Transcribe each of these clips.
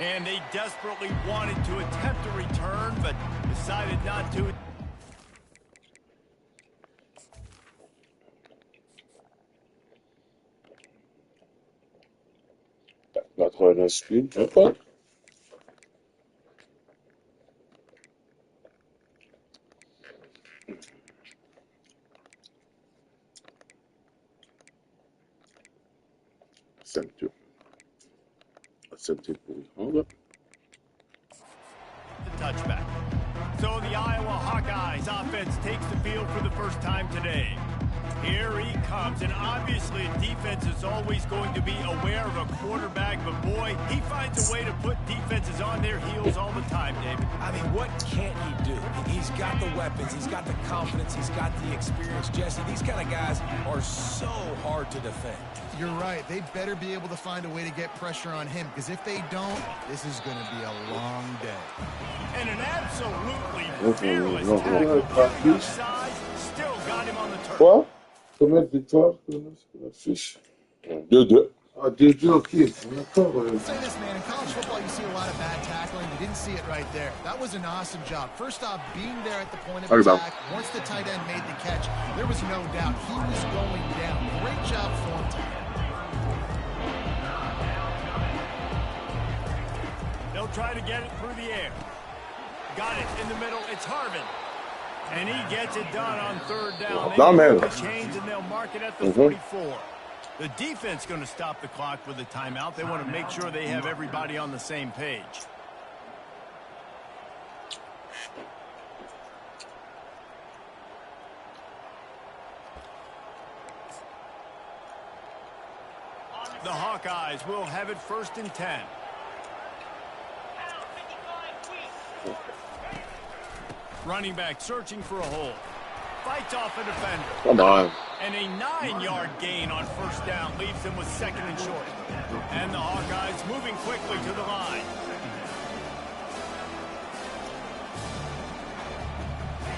And they desperately wanted to attempt a return, but decided not to. Laten we naar screen. Hoppa. Hold up. The touchback. So the Iowa Hawkeyes offense takes the field for the first time today. Here he comes, and obviously defense is always going to be aware of a quarterback, but boy, he finds a way to put defenses on their heels all the time, David. I mean, what can't he do? He's got the weapons, he's got the confidence, he's got the experience. Jesse, these kind of guys are so hard to defend. You're right. They better be able to find a way to get pressure on him, because if they don't, this is going to be a long day. And an absolutely fearless tackle. Size, still got him on the turf. Quoi? Combien de victoires? Fiche. 2-2. Ah, 2-2, ok. D'accord. I'll say this, man. In college football, you see a lot of bad tackling. You didn't see it right there. That was an awesome job. First off, being there at the point of attack. Once the tight end made the catch, there was no doubt he was going down. Great job for him. They'll try to get it through the air. Got it in the middle. It's Harvin. And he gets it done on third down. They move the chains, and they'll mark it at the 44. The defense going to stop the clock with a timeout. They want to make sure they have everybody on the same page. The Hawkeyes will have it 1st and 10. Running back searching for a hole. Fights off a defender. Come on. And a 9-yard gain on 1st down leaves them with 2nd and short. And the Hawkeyes moving quickly to the line.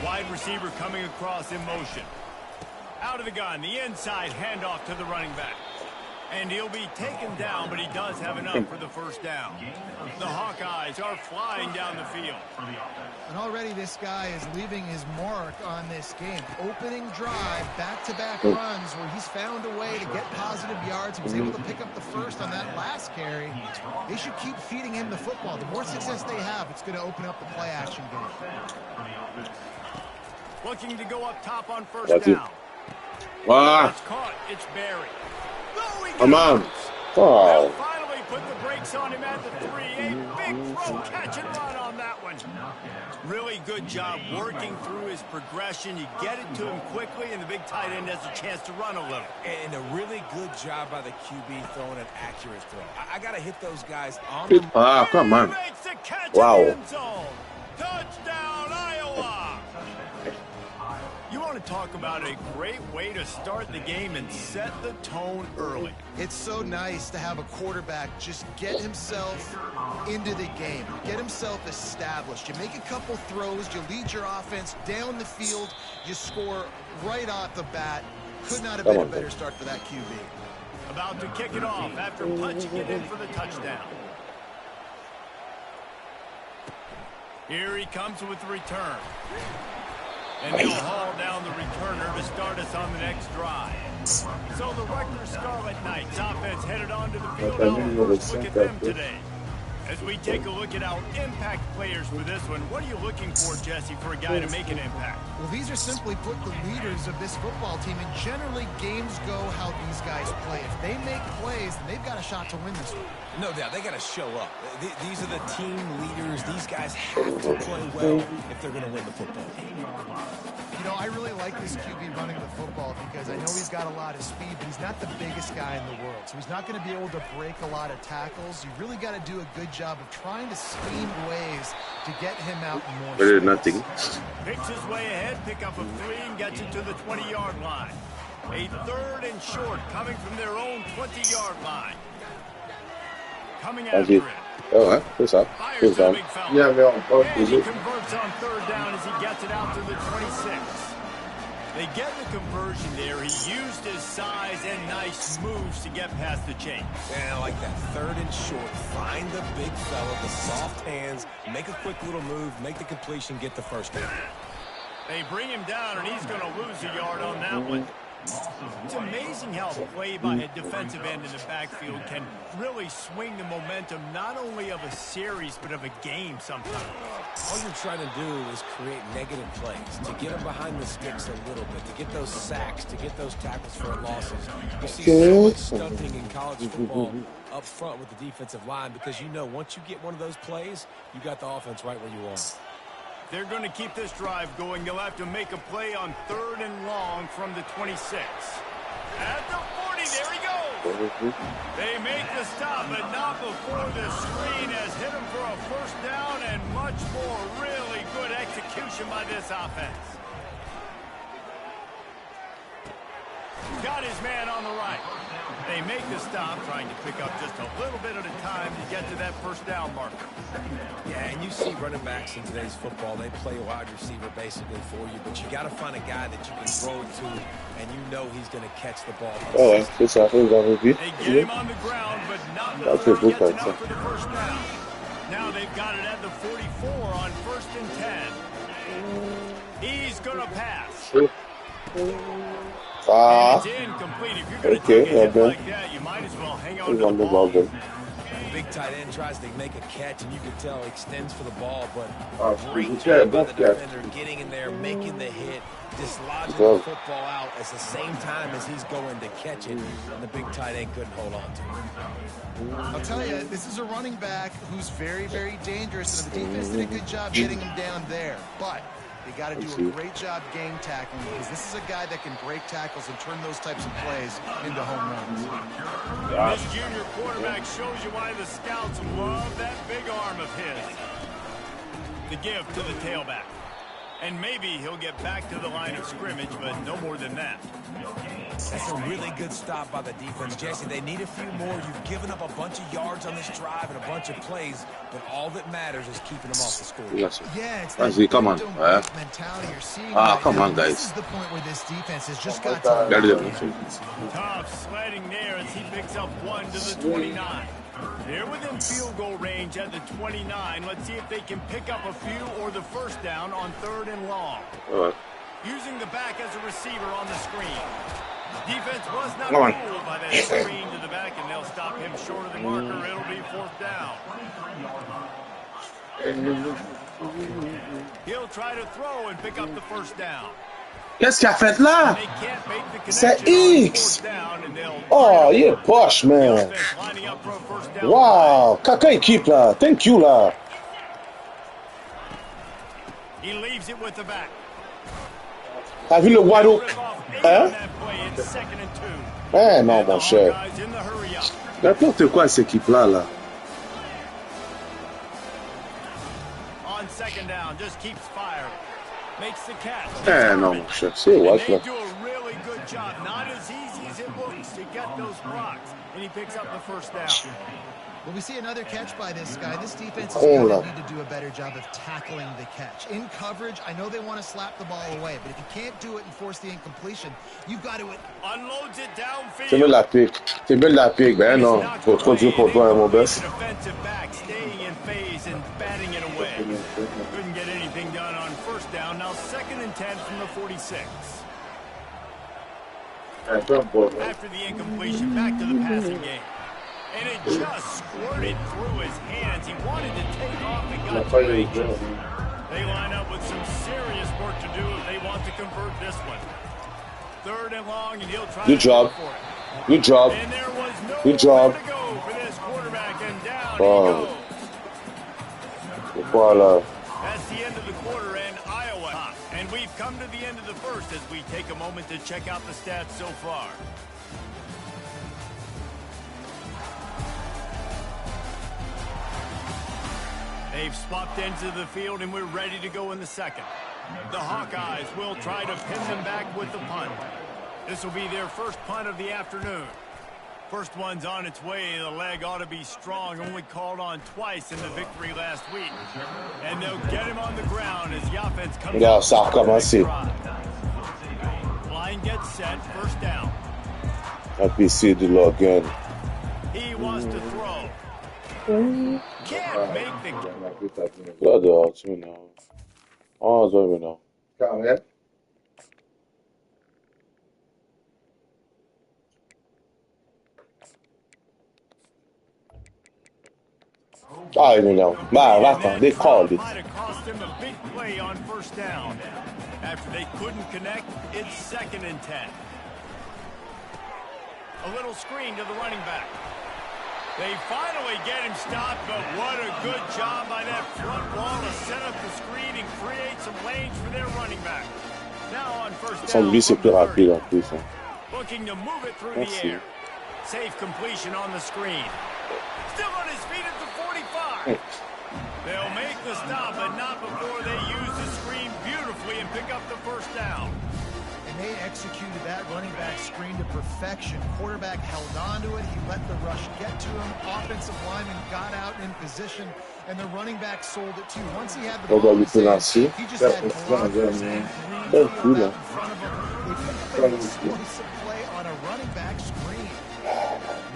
Wide receiver coming across in motion. Out of the gun, the inside handoff to the running back. And he'll be taken down, but he does have enough for the 1st down. The Hawkeyes are flying down the field. And already this guy is leaving his mark on this game. Opening drive, back-to-back runs where he's found a way to get positive yards. He was able to pick up the 1st on that last carry. They should keep feeding him the football. The more success they have, it's going to open up the play-action game. Looking to go up top on 1st down. Wow. It's caught. It's Barry. Come on. Oh. Finally put the brakes on him at the 3. A big throw, catch and run on that one. Really good job working through his progression. You get it to him quickly, and the big tight end has a chance to run a little. And a really good job by the QB throwing an accurate throw. I got to hit those guys on the... Ah, come on. Makes the catch wow. In the end zone. Touchdown, Iowa. You want to talk about a great way to start the game and set the tone early. It's so nice to have a quarterback just get himself into the game, get himself established. You make a couple throws, you lead your offense down the field, you score right off the bat. Could not have been a better start for that QB. About to kick it off after punching it in for the touchdown. Here he comes with the return. And he'll haul down the returner to start us on the next drive. So the Rutgers Scarlet Knights offense headed onto the field. First look at them today. As we take a look at our impact players for this one, what are you looking for, Jesse, for a guy to make an impact? Well, these are simply put the leaders of this football team, and generally games go how these guys play. If they make plays, then they've got a shot to win this one. No doubt, they got to show up. These are the team leaders. These guys have to play well if they're going to win the football game. You know, I really like this QB running the football because I know he's got a lot of speed, but he's not the biggest guy in the world. So he's not going to be able to break a lot of tackles. You really got to do a good job of trying to scheme ways to get him out more space. Nothing. Picks his way ahead, pick up a 3 and gets it to the 20-yard line. A 3rd and short coming from their own 20-yard line. Coming after it. Oh, hein, c'est ça. C'est ça. Yeah, mais on converts on 3rd down as he gets it out to the 26. They get the conversion there. He used his size and nice moves to get past the chain. Man, I like that. 3rd and short. Find the big fella, the soft hands, make a quick little move, make the completion, get the first down. They bring him down, and he's going to lose a yard on that one. It's amazing how a play by a defensive end in the backfield can really swing the momentum not only of a series but of a game sometimes. All you're trying to do is create negative plays, to get them behind the sticks a little bit, to get those sacks, to get those tackles for losses. You see so much stunting in college football up front with the defensive line because you know once you get one of those plays, you got the offense right where you want it. They're going to keep this drive going. They'll have to make a play on 3rd and long from the 26. At the 40, there he goes. They make the stop, but not before the screen has hit him for a first down and much more. Really good execution by this offense. Got his man on the right. They make the stop, trying to pick up just a little bit at a time to get to that first down marker. Yeah, and you see running backs in today's football, they play a wide receiver basically for you, but you got to find a guy that you can throw it to, and you know he's going to catch the ball. Oh, c'est ça, They get him on the ground, but not before he gets enough for the first down. Now they've got it at the 44 on 1st and 10. He's going to pass. It's incomplete. If you're going to take a hit like that, you might as well hang on to the ball. Big tight end tries to make a catch, and you can tell he extends for the ball, but great job by the defender getting in there, making the hit, dislodging the football out at the same time as he's going to catch it, and the big tight end couldn't hold on to it. I'll tell you, this is a running back who's very, very dangerous, and the defense did a good job getting him down there, but they got to do a great job game tackling because this is a guy that can break tackles and turn those types of plays into home runs. This junior quarterback shows you why the scouts love that big arm of his. The give to the tailback. And maybe he'll get back to the line of scrimmage, but no more than that. That's a really good stop by the defense, Jesse. They need a few more. You've given up a bunch of yards on this drive and a bunch of plays, but all that matters is keeping them off the score. Yes. Yeah, it's that come on. mentality you're seeing. Come on, guys. This is the point where this defense has just got to. Tough sledding there as he picks up one to the 29. They're within field goal range at the 29. Let's see if they can pick up a few or the first down on 3rd and long. Using the back as a receiver on the screen. Defense was not fooled by that screen to the back, and they'll stop him short of the marker. It'll be 4th down. He'll try to throw and pick up the first down. Qu'est-ce qu'il a fait là? C'est X! Oh, il est poche, man. Wow, caca équipe là. Thank you là. He leaves it with the back. T'as vu le wide open? Hein? Eh non, mon cher. N'importe quoi cette équipe là. On 2nd down, just keeps firing. Makes the catch. Eh non, mon cher. C'est what là? They do a really good job. Not as easy as it looks to get those blocks. And he picks up the first down. Well, we see another catch by this guy. This defense is going to need to do a better job of tackling the catch. In coverage, I know they want to slap the ball away, but if you can't do it and force the incompletion, you've got to... Unloads it downfield. C'est bien la pique. C'est bien la pique. Ben non, faut trop dur pour toi, mon boss. Defensive back staying in phase and batting it away. Couldn't get anything done on first down. Now 2nd and 10 from the 46. After the incompletion, back to the passing game. And it just squirted through his hands. He wanted to take off and got too anxious. They line up with some serious work to do if they want to convert this one. 3rd and long, and he'll try Good job. For it. Good job. And there was no Good job. to go for this quarterback, and down he goes. Voilà. That's the end of the quarter, and Iowa. And we've come to the end of the first as we take a moment to check out the stats so far. They've swapped ends of the field, and we're ready to go in the second. The Hawkeyes will try to pin them back with the punt. This will be their first punt of the afternoon. First one's on its way. The leg ought to be strong, only called on twice in the victory last week. And they'll get him on the ground as the offense comes out. Ça a recommencé. and gets set, first down. Happy see the law again. He wants to throw. Can't make the... Blood out to me now. Oh, it's over now. Come here. I don't know. They called it. Might have cost him a big play on first down. After they couldn't connect, it's 2nd and 10. A little screen to the running back. They finally get him stopped, but what a good job by that front wall to set up the screen and create some lanes for their running back. Now on first down, looking to move it through the air. Safe completion on the screen. Still on his feet at the 45. They'll make the stop, but not before they use the screen beautifully and pick up the first down. And they executed that running back screen to perfection. Quarterback held on to it. He let the rush get to him. Offensive lineman got out in position, and the running back sold it too. Once he had the ball, he just had blockers and in front of him. They picked up an explosive play on a running back screen.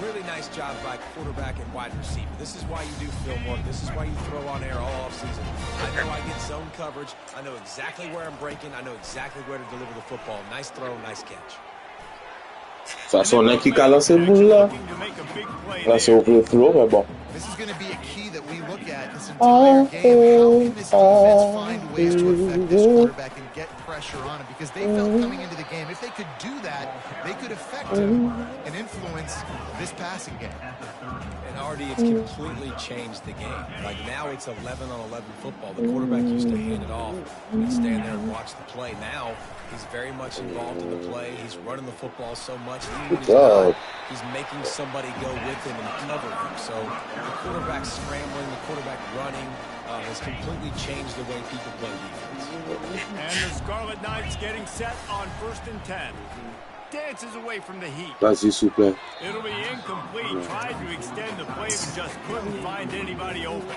Really nice job by quarterback and wide receiver. This is why you do film work. This is why you throw on air all offseason. I know I get zone coverage. I know exactly where I'm breaking. I know exactly where to deliver the football. Nice throw, nice catch. Ça sonne qui a lancé le boule là. Là c'est au flow, mais bon. This is going to be a key that we look at this entire game. How can this defense find ways to affect this quarterback and get pressure on him? Because they felt coming into the game, if they could do that, they could affect him and influence this passing game. And RD, it's completely changed the game. Like now it's 11-on-11 football. The quarterback used to hand it off and stand there and watch the play. Now he's very much involved in the play. He's running the football so much. He's making somebody go with him and cover him. So the quarterback scrambling, the quarterback running has completely changed the way people play defense. And the Scarlet Knights getting set on 1st and 10. Dances away from the heat. Vas-y, s'il vous plaît. It'll be incomplete. Tried to extend the play, but just couldn't find anybody open.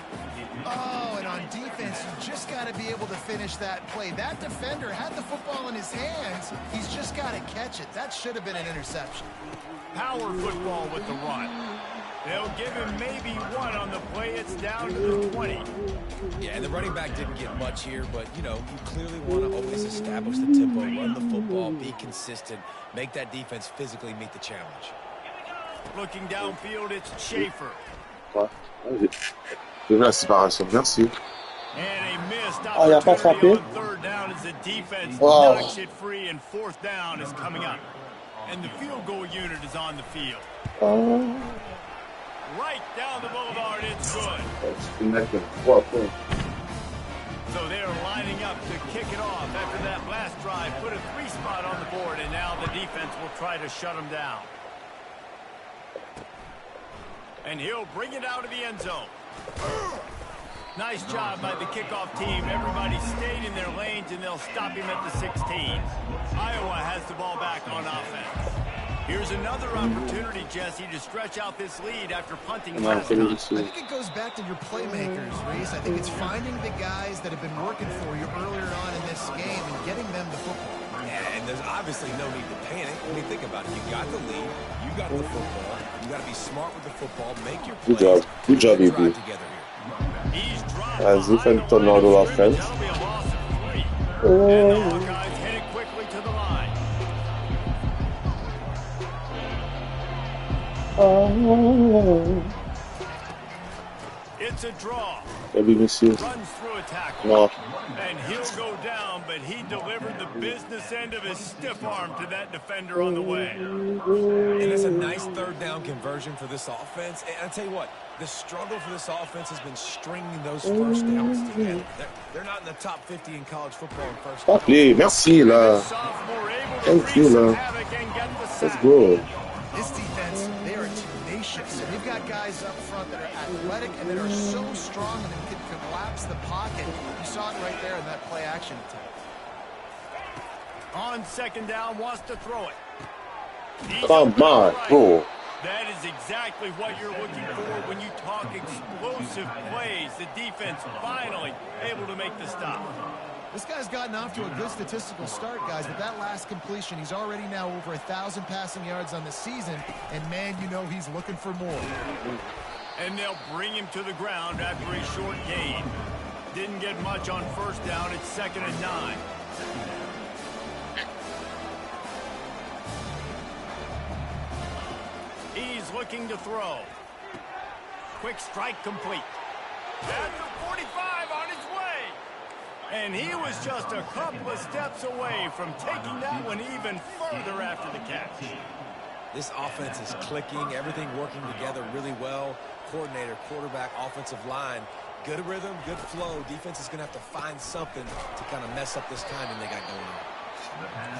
Oh, and on defense, you just got to be able to finish that play. That defender had the football in his hands. He's just got to catch it. That should have been an interception. Power football with the run. They'll give him maybe one on the play. It's down to the 20. Yeah, and the running back didn't get much here, but, you know, you clearly want to always establish the tempo, run the football, be consistent, make that defense physically meet the challenge. Looking downfield, it's Schaefer. Merci. And a missed opportunity on 3rd down as the defense knocks it free, and 4th down is coming up. And the field goal unit is on the field. Right down the boulevard, it's good. So they're lining up to kick it off after that last drive. Put a 3-spot on the board, and now the defense will try to shut them down. And he'll bring it out of the end zone. Nice job by the kickoff team. Everybody stayed in their lanes, and they'll stop him at the 16. Iowa has the ball back on offense. Here's another opportunity, Jesse, to stretch out this lead after punting last time. I think it goes back to your playmakers, Reese. I think it's finding the guys that have been working for you earlier on in this game and getting them the football. Yeah, and there's obviously no need to panic. I mean, think about it. You got the lead. You got the football. You got to be smart with the football. Make your plays. Good job, EB. He's dropped As if I'm turning out of offense. That'll be a loss of 3. And the Hawkeyes headed quickly to the line. It's a draw. Runs through a tackle. And he'll go down, but he delivered the business end of his stiff arm to that defender on the way. And it's a nice 3rd down conversion for this offense. And I'll tell you what, the struggle for this offense has been stringing those first downs together. They're not in the top 50 in college football in first downs. Merci, là. Thank you, là. Let's go. This defense, they are tenacious. And they've got guys up front that are athletic and that are so strong and can collapse the pocket. You saw it right there in that play action attempt. On 2nd down, wants to throw it. Come on, bro. That is exactly what you're looking for when you talk explosive plays. The defense finally able to make the stop. This guy's gotten off to a good statistical start, guys, but that last completion, he's already now over 1,000 passing yards on the season, and man, you know he's looking for more. And they'll bring him to the ground after a short gain. Didn't get much on first down. It's 2nd and 9. He's looking to throw. Quick strike complete. At the 45 on his way. And he was just a couple of steps away from taking that one even further after the catch. This offense is clicking, everything working together really well. Coordinator, quarterback, offensive line. Good rhythm, good flow. Defense is going to have to find something to kind of mess up this timing they got going on.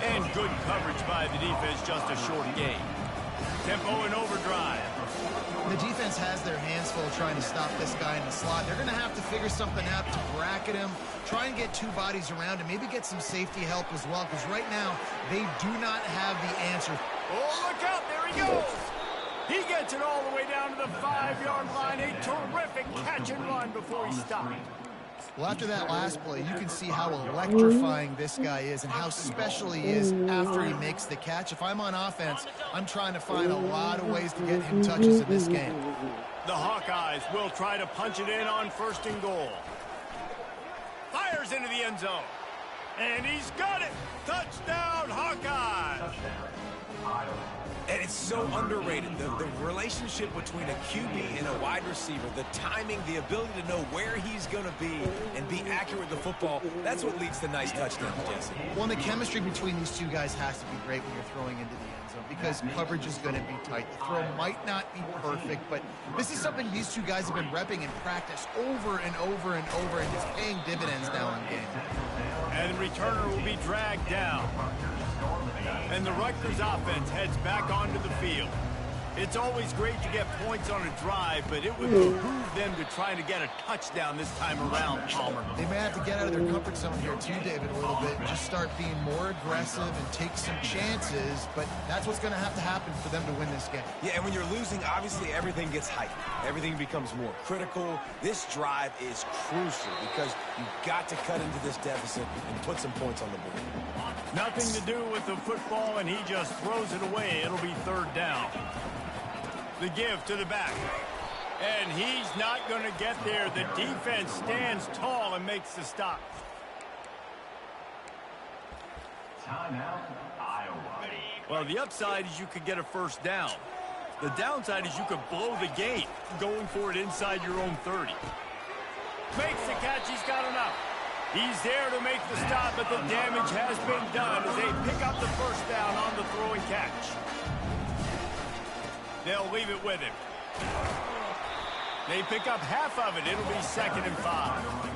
And good coverage by the defense, just a short gain. Tempo and overdrive. The defense has their hands full trying to stop this guy in the slot. They're going to have to figure something out to bracket him, try and get two bodies around him, maybe get some safety help as well, because right now they do not have the answer. Oh, look out, there he goes. He gets it all the way down to the 5-yard line. A terrific catch and run before he stopped. Well, after that last play, you can see how electrifying this guy is and how special he is after he makes the catch. If I'm on offense, I'm trying to find a lot of ways to get him touches in this game. The Hawkeyes will try to punch it in on 1st and goal. Fires into the end zone. And he's got it. Touchdown, Hawkeyes. And it's so underrated. The relationship between a QB and a wide receiver, the timing, the ability to know where he's going to be and be accurate with the football, that's what leads to nice touchdowns, Jesse. Well, the chemistry between these two guys has to be great when you're throwing into the end zone because coverage is going to be tight. The throw might not be perfect, but this is something these two guys have been repping in practice over and over and over, and it's paying dividends now in game. And the returner will be dragged down. And the Rutgers offense heads back onto the field. It's always great to get points on a drive, but it would behoove them to try to get a touchdown this time around, Palmer. They may have to get out of their comfort zone here too, David, a little bit, and just start being more aggressive and take some chances, but that's what's going to have to happen for them to win this game. Yeah, and when you're losing, obviously everything gets heightened. Everything becomes more critical. This drive is crucial because you've got to cut into this deficit and put some points on the board. Nothing to do with the football, and he just throws it away. It'll be 3rd down. The give to the back. And he's not going to get there. The defense stands tall and makes the stop. Well, the upside is you could get a 1st down. The downside is you could blow the game going for it inside your own 30. Makes the catch. He's got enough. He's there to make the stop, but the damage has been done as they pick up the 1st down on the throw and catch. They'll leave it with him. They pick up half of it. It'll be 2nd and 5.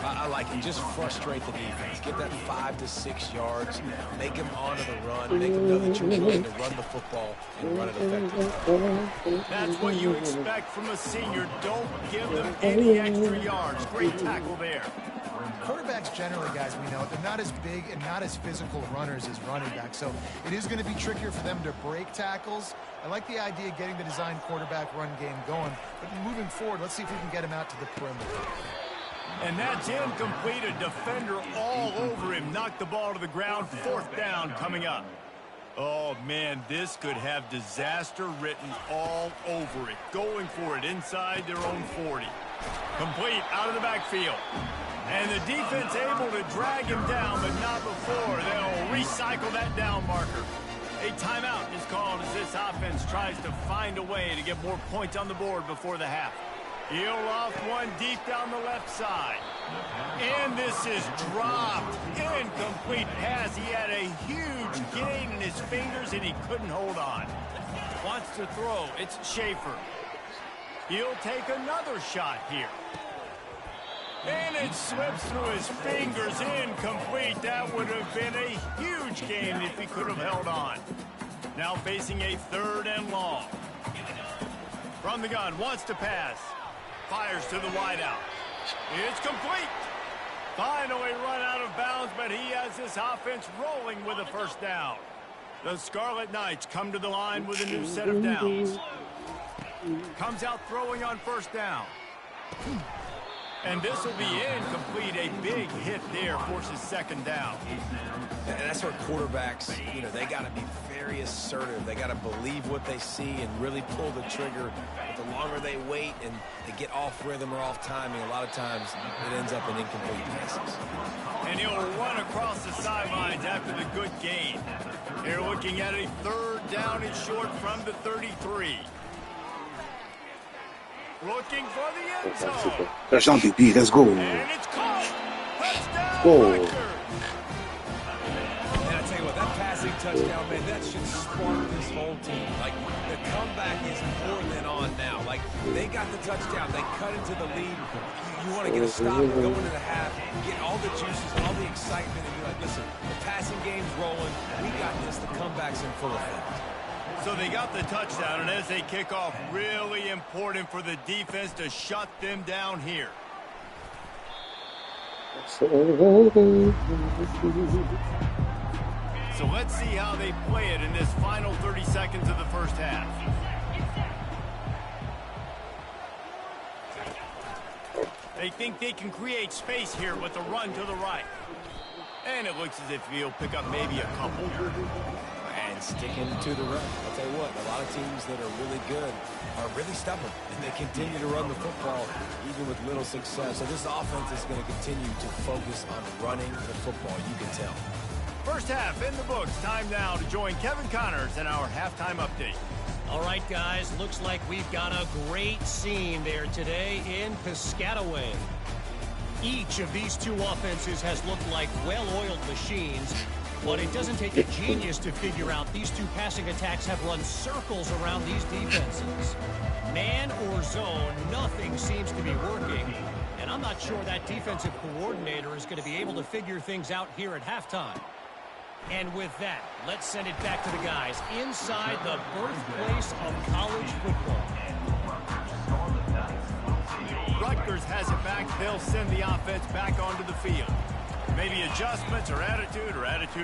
I like it. Just frustrate the defense. Get that 5 to 6 yards. Make them honor the run. Make them know that you're willing to run the football and run it effectively. That's what you expect from a senior. Don't give them any extra yards. Great tackle there. Quarterbacks generally, guys, we know, they're not as big and not as physical runners as running backs, so it is going to be trickier for them to break tackles. I like the idea of getting the design quarterback run game going, but moving forward, let's see if we can get him out to the perimeter. And that's incomplete. A defender all over him. Knocked the ball to the ground. 4th down coming up. Oh, man, this could have disaster written all over it. Going for it inside their own 40. Complete out of the backfield. And the defense able to drag him down, but not before. They'll recycle that down marker. A timeout is called as this offense tries to find a way to get more points on the board before the half. He'll loft one deep down the left side. And this is dropped. Incomplete pass. He had a huge gain in his fingers, and he couldn't hold on. Wants to throw. It's Schaefer. He'll take another shot here. And it slips through his fingers. Incomplete. That would have been a huge gain if he could have held on. Now facing a 3rd and long. From the gun. Wants to pass. Fires to the wideout. It's complete. Finally run out of bounds, but he has this offense rolling with a 1st down. The Scarlet Knights come to the line with a new set of downs. Comes out throwing on 1st down. And this will be incomplete. A big hit there forces second down. And that's where quarterbacks, you know, they got to be very assertive. They got to believe what they see and really pull the trigger. But the longer they wait and they get off rhythm or off timing, a lot of times it ends up in incomplete passes. And he'll run across the sidelines after the good gain. They're looking at a third down and short from the 33. Looking for the end zone. Touchdown DP, let's go. And it's caught. Touchdown, Go. Rutgers. And I tell you what, that passing touchdown, man, that should spark this whole team. Like, the comeback is more than on now. Like, they got the touchdown. They cut into the lead. You want to get a stop and go into the half, get all the juices, all the excitement, and you're like, listen, the passing game's rolling. We got this. The comeback's in full effect. So they got the touchdown, and as they kick off, really important for the defense to shut them down here. So let's see how they play it in this final 30 seconds of the first half. They think they can create space here with the run to the right. And it looks as if he'll pick up maybe a couple. And sticking to the run. I'll tell you what, a lot of teams that are really good are really stubborn, and they continue to run the football even with little success. So this offense is going to continue to focus on running the football, you can tell. First half in the books. Time now to join Kevin Connors in our halftime update. All right, guys, looks like we've got a great scene there today in Piscataway. Each of these two offenses has looked like well-oiled machines, but it doesn't take a genius to figure out these two passing attacks have run circles around these defenses. Man or zone, nothing seems to be working, and I'm not sure that defensive coordinator is going to be able to figure things out here at halftime. And with that, let's send it back to the guys inside the birthplace of college football. Rutgers has it back. They'll send the offense back onto the field. Maybe adjustments or attitude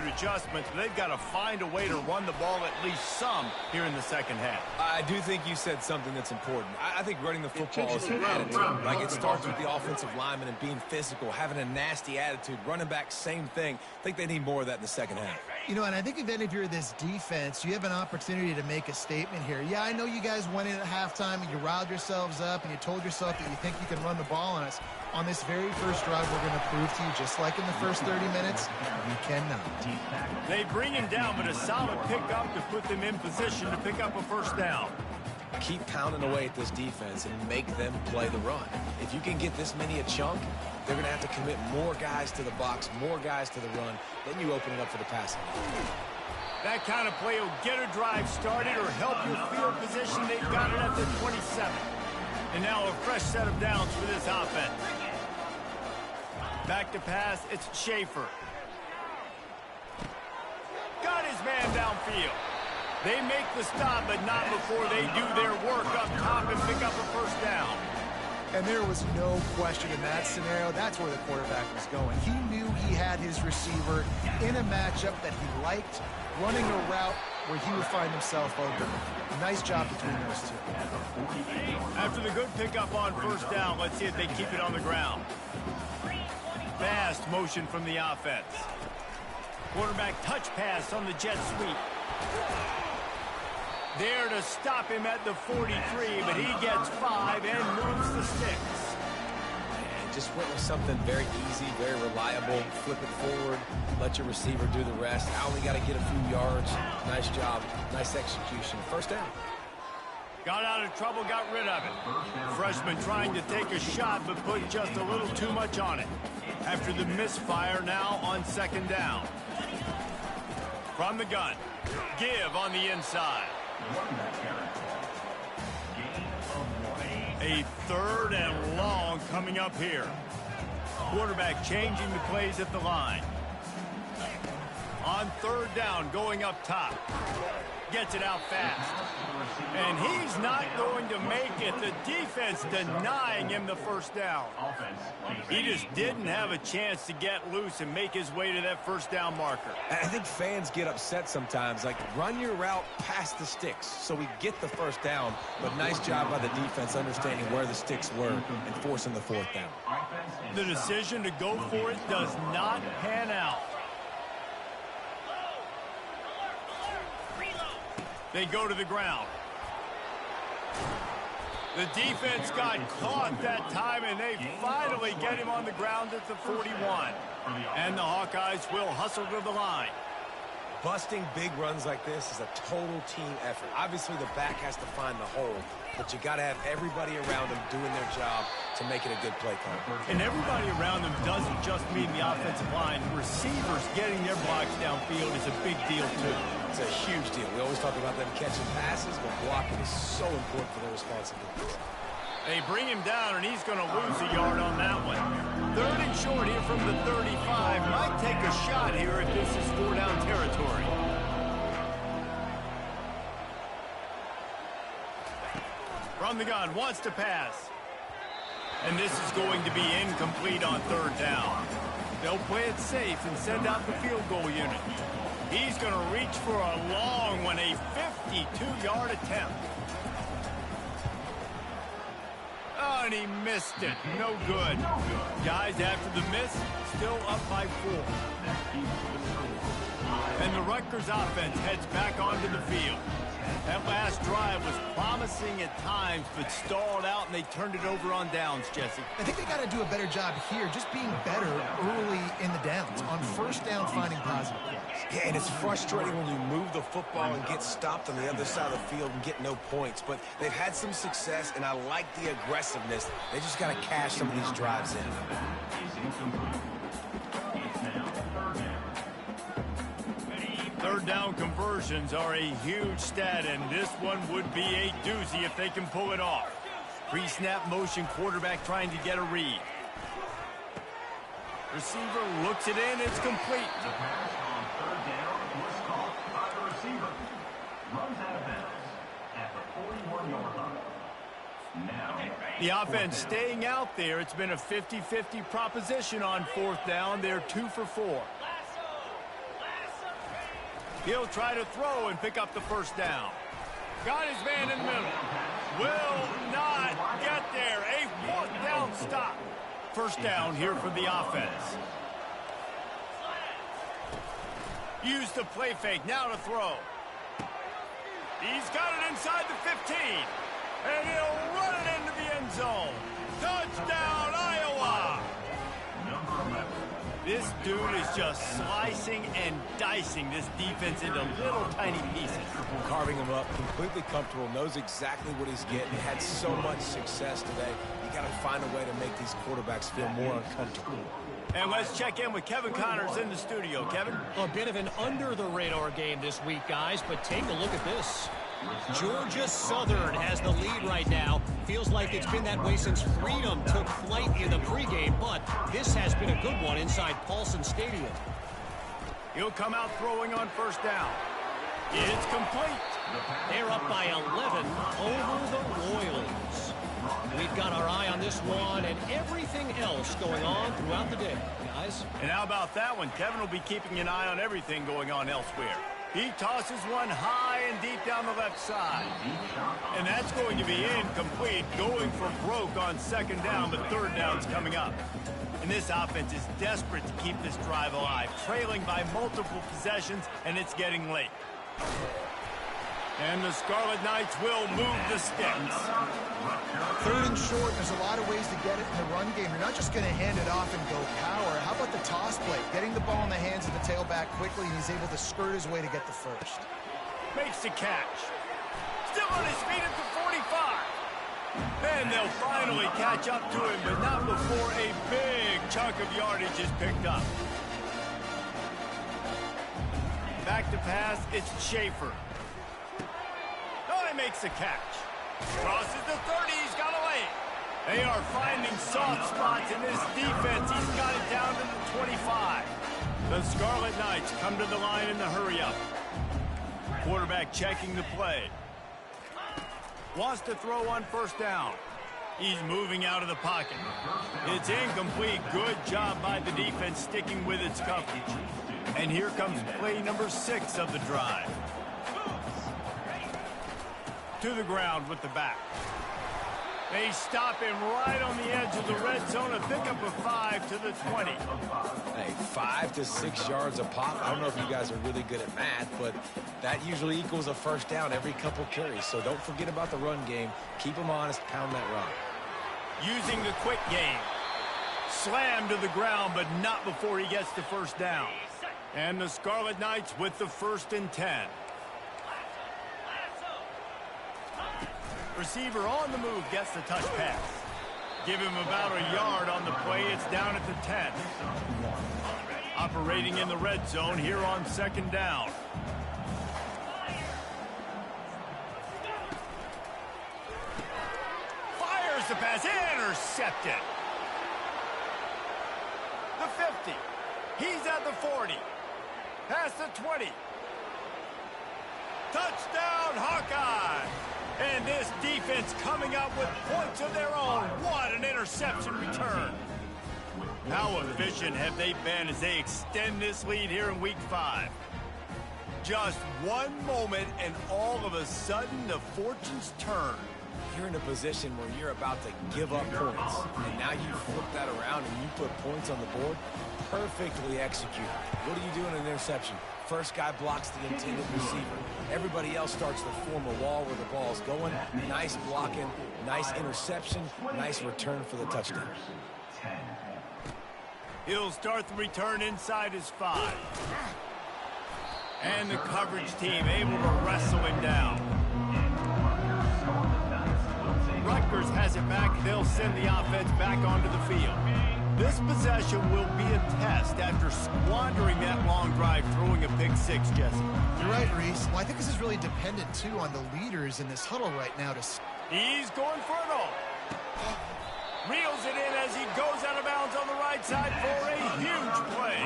adjustments, but they've got to find a way to run the ball at least some here in the second half. I do think you said something that's important. I think running the football is an attitude. Like, it starts with the offensive lineman and being physical, having a nasty attitude. Running back, same thing. I think they need more of that in the second half. You know, and I think if you're this defense, you have an opportunity to make a statement here. Yeah, I know you guys went in at halftime and you riled yourselves up and you told yourself that you think you can run the ball on us. On this very first drive, we're going to prove to you, just like in the first 30 minutes, we cannot. They bring him down, but a solid pickup to put them in position to pick up a first down. Keep pounding away at this defense and make them play the run. If you can get this many a chunk, they're going to have to commit more guys to the box, more guys to the run. Then you open it up for the passing. That kind of play will get a drive started or help your field position. They've got it at the 27. And now a fresh set of downs for this offense. Back to pass, it's Schaefer. Got his man downfield. They make the stop, but not before they do their work up top and pick up a first down. And there was no question in that scenario. That's where the quarterback was going. He knew he had his receiver in a matchup that he liked, running a route where he would find himself open. Nice job between those two. After the good pickup on first down, let's see if they keep it on the ground. Fast motion from the offense. Quarterback touch pass on the jet sweep. There to stop him at the 43, but he gets 5 and moves the sticks. And just went with something very easy, very reliable. Flip it forward, let your receiver do the rest. I only got to get a few yards. Nice job, nice execution. First down. Got out of trouble, got rid of it. Freshman trying to take a shot, but put just a little too much on it. After the misfire, now on second down. From the gun, give on the inside. A third and long coming up here. Quarterback changing the plays at the line. On third down, going up top. Gets it out fast. And he's not going to make it. The defense denying him the first down. He just didn't have a chance to get loose and make his way to that first down marker. I think fans get upset sometimes. Like, run your route past the sticks so we get the first down. But nice job by the defense understanding where the sticks were and forcing the fourth down. The decision to go for it does not pan out. They go to the ground. The defense got caught that time, and they finally get him on the ground at the 41. And the Hawkeyes will hustle to the line. Busting big runs like this is a total team effort. Obviously, the back has to find the hole, but you got to have everybody around them doing their job to make it a good play call. And everybody around them doesn't just mean the offensive line. Receivers getting their blocks downfield is a big deal, too. It's a huge deal. We always talk about them catching passes, but blocking is so important for their responsibilities. They bring him down, and he's going to lose a yard on that one. 3rd and short here from the 35. Might take a shot here if this is 4-down territory. From the gun, wants to pass. And this is going to be incomplete on 3rd down. They'll play it safe and send out the field goal unit. He's going to reach for a long one, a 52-yard attempt. Oh, and he missed it. No good. Guys, after the miss, still up by 4. And the Rutgers offense heads back onto the field. That last drive was promising at times, but stalled out, and they turned it over on downs, Jesse. I think they got to do a better job here, just being better early in the downs. On first down, finding positive plays. Yeah, and it's frustrating when you move the football and get stopped on the other side of the field and get no points. But they've had some success, and I like the aggressiveness. They just got to cash some of these drives in. Third down conversions are a huge stat, and this one would be a doozy if they can pull it off. Pre-snap motion, quarterback trying to get a read. Receiver looks it in, it's complete. The pass on 3rd down was caught by the receiver. Runs out of bounds at the 41-yard line. Now, the offense staying out there. It's been a 50-50 proposition on 4th down. They're 2 for 4. He'll try to throw and pick up the first down. Got his man in the middle. Will not get there. A 4th down stop. First down here for the offense. Use the play fake. Now to throw. He's got it inside the 15. And he'll run it into the end zone. Touchdown, Iowa! number 11. This dude is just slicing and dicing this defense into little tiny pieces. Carving him up, completely comfortable, knows exactly what he's getting. Had so much success today. You got to find a way to make these quarterbacks feel more uncomfortable. And let's check in with Kevin Connors in the studio. Kevin? A bit of an under-the-radar game this week, guys, but take a look at this. Georgia Southern has the lead right now. Feels like it's been that way since Freedom took flight in the pregame, but this has been a good one inside Paulson Stadium. He'll come out throwing on first down. It's complete. They're up by 11 over the Royals. We've got our eye on this one and everything else going on throughout the day, guys. And how about that one? Kevin will be keeping an eye on everything going on elsewhere. He tosses one high and deep down the left side. And that's going to be incomplete, going for broke on second down, but third down's coming up. And this offense is desperate to keep this drive alive, trailing by multiple possessions, and it's getting late. And the Scarlet Knights will move the sticks. 3rd and short, there's a lot of ways to get it in the run game. You're not just going to hand it off and go power. How about the toss play? Getting the ball in the hands of the tailback quickly, and he's able to skirt his way to get the first. Makes the catch. Still on his feet at the 45. And they'll finally catch up to him, but not before a big chunk of yardage is picked up. Back to pass, it's Schaefer. Oh, he makes the catch. Crosses the 30, he's got away. They are finding soft spots in this defense. He's got it down to the 25. The Scarlet Knights come to the line in the hurry-up. Quarterback checking the play. Wants to throw on first down. He's moving out of the pocket. It's incomplete. Good job by the defense sticking with its coverage. And here comes play number 6 of the drive. To the ground with the back. They stop him right on the edge of the red zone. A pickup of 5 to the 20. Hey, 5 to 6 yards a pop. I don't know if you guys are really good at math, but that usually equals a first down every couple carries. So don't forget about the run game. Keep them honest. Pound that rock. Using the quick game. Slammed to the ground, but not before he gets the first down. And the Scarlet Knights with the 1st and 10. Receiver on the move gets the touch pass. Give him about a yard on the play. It's down at the 10. Operating in the red zone here on 2nd down. Fires the pass. Intercepted. The 50. He's at the 40. Past the 20. Touchdown, Hawkeye! And this defense coming up with points of their own. What an interception return. How efficient have they been as they extend this lead here in Week 5? Just one moment and all of a sudden the fortunes turn. You're in a position where you're about to give up points, and now you flip that around and you put points on the board. Perfectly executed. What do you do in an interception? First guy blocks the intended receiver. Everybody else starts to form a wall where the ball's going. Nice blocking, nice interception, nice return for the touchdown. He'll start the return inside his 5. And the coverage team able to wrestle him down. Rutgers has it back. They'll send the offense back onto the field. This possession will be a test after squandering that long drive, throwing a pick 6, Jesse. You're right, Reese. Well, I think this is really dependent, too, on the leaders in this huddle right now. He's going for it all. Reels it in as he goes out of bounds on the right side for a huge play.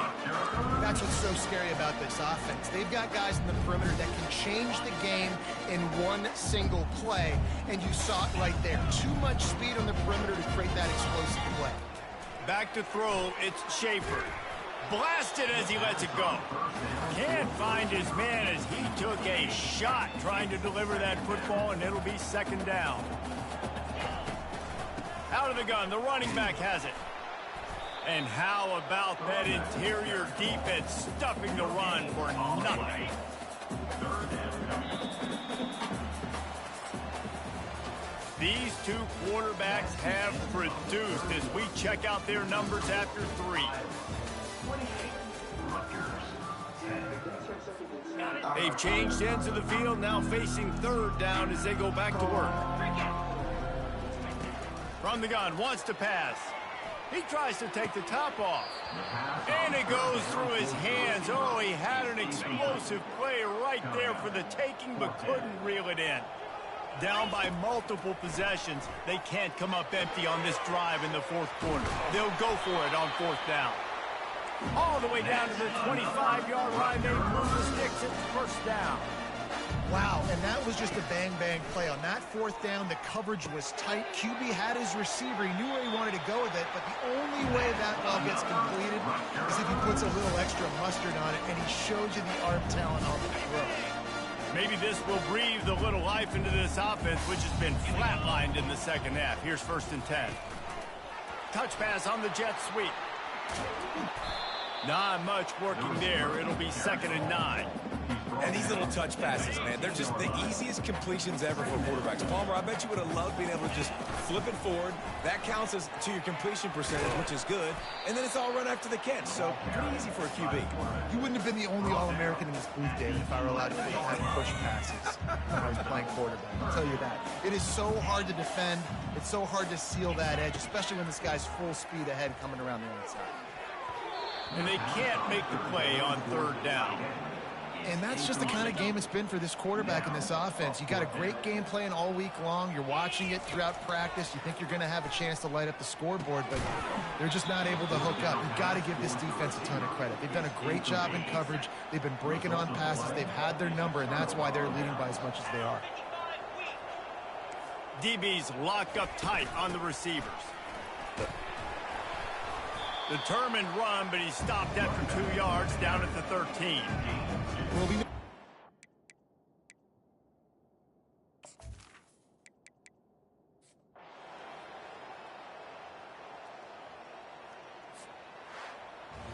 That's what's so scary about this offense. They've got guys in the perimeter that can change the game in one single play, and you saw it right there. Too much speed on the perimeter to create that explosive play. Back to throw, it's Schaefer. Blasted as he lets it go. Can't find his man as he took a shot trying to deliver that football, and it'll be 2nd down. Out of the gun, the running back has it. And how about that interior defense stuffing the run for nothing? These two quarterbacks have produced as we check out their numbers after 3. They've changed ends of the field, now facing 3rd down as they go back to work. From the gun, wants to pass. He tries to take the top off. And it goes through his hands. Oh, he had an explosive play right there for the taking, but couldn't reel it in. Down by multiple possessions, they can't come up empty on this drive in the 4th quarter. They'll go for it on 4th down. All the way down to the 25-yard line, they move the sticks. It's 1st down. Wow, and that was just a bang-bang play. On that 4th down, the coverage was tight. QB had his receiver. He knew where he wanted to go with it, but the only way that ball gets completed is if he puts a little extra mustard on it, and he shows you the arm talent on the throw. Maybe this will breathe a little life into this offense, which has been flatlined in the 2nd half. Here's 1st and 10. Touch pass on the jet sweep. Not much working there. It'll be 2nd and 9. And these little touch passes, man, they're just the easiest completions ever for quarterbacks. Palmer, I bet you would have loved being able to just flip it forward. That counts as to your completion percentage, which is good. And then it's all run after the catch, so pretty easy for a QB. You wouldn't have been the only All-American in this booth, David, if I were allowed to have push passes when I was playing quarterback. I'll tell you that. It is so hard to defend. It's so hard to seal that edge, especially when this guy's full speed ahead coming around the outside. And they can't make the play on 3rd down. And that's just the kind of game it's been for this quarterback in this offense. You got a great game plan all week long. You're watching it throughout practice. You think you're going to have a chance to light up the scoreboard, but they're just not able to hook up. You've got to give this defense a ton of credit. They've done a great job in coverage. They've been breaking on passes. They've had their number, and that's why they're leading by as much as they are. DB's locked up tight on the receivers. Determined run, but he stopped after 2 yards down at the 13. Will be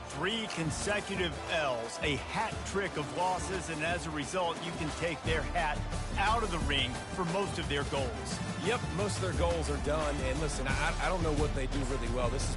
3 consecutive L's, a hat trick of losses, and as a result, you can take their hat out of the ring for most of their goals. Yep, most of their goals are done. And listen, I don't know what they do really well. This is